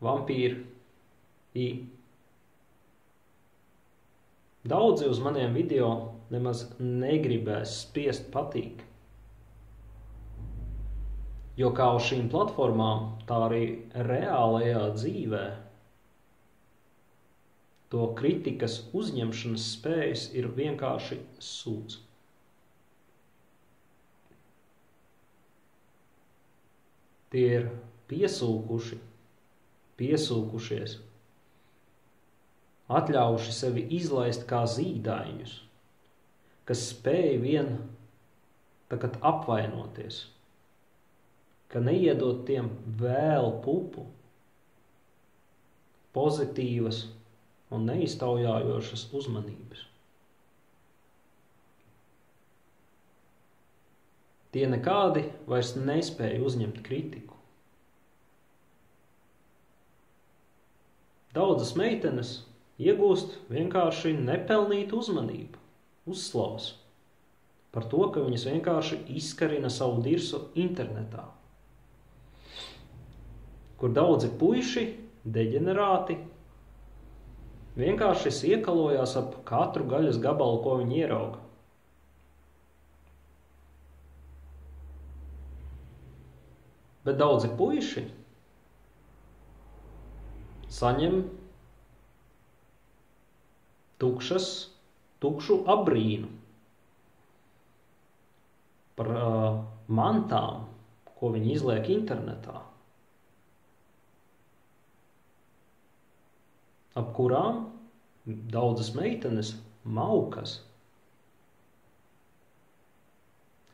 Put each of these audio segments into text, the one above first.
vampīri. Daudzi uz maniem video nemaz negribēs spiest patīk. Jo kā uz šīm platformām, tā arī reālajā dzīvē to kritikas uzņemšanas spējas ir vienkārši sūds. Tie ir piesūkušies, atļaujuši sevi izlaist kā zīdaiņus, kas spēj vien tagad apvainoties, ka neiedot tiem vēl pupu, pozitīvas un neiztaujājošas uzmanības. Tie nekādi vairs nespēja uzņemt kritiku. Daudzas meitenes iegūst vienkārši nepelnītu uzmanību, uzslavas par to, ka viņas vienkārši izkarina savu dirsu internetā, kur daudzi puiši, deģenerāti, vienkārši iekalojās ap katru gaļas gabalu, ko viņi ierauga. Bet daudzi puiši saņem tukšu apbrīnu par mantām, ko viņi izliek internetā, ap kurām daudzas meitenes maukas.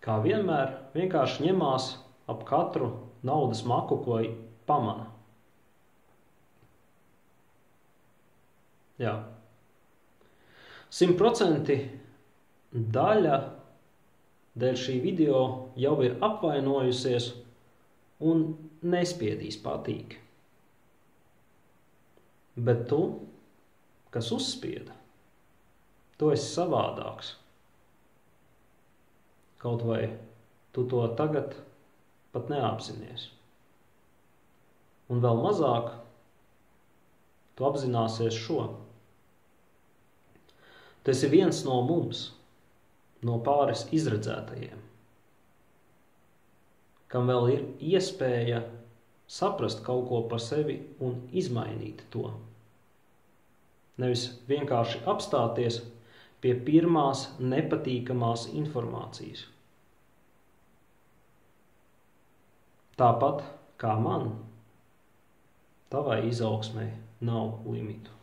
Kā vienmēr vienkārši ņemās ap katru naudas maku, ko pamana. Jā. 100% daļa dēļ šī video jau ir apvainojusies un nespiedīs patīk. Bet tu, kas uzspieda, tu esi savādāks. Kaut vai tu to tagad pat neapzinies. Un vēl mazāk tu apzināsies šo. Tu esi viens no mums, no pāris izredzētajiem, kam vēl ir iespēja saprast kaut ko par sevi un izmainīt to. Nevis vienkārši apstāties pie pirmās nepatīkamās informācijas. Tāpat kā man, tavai izaugsmei nav limitu.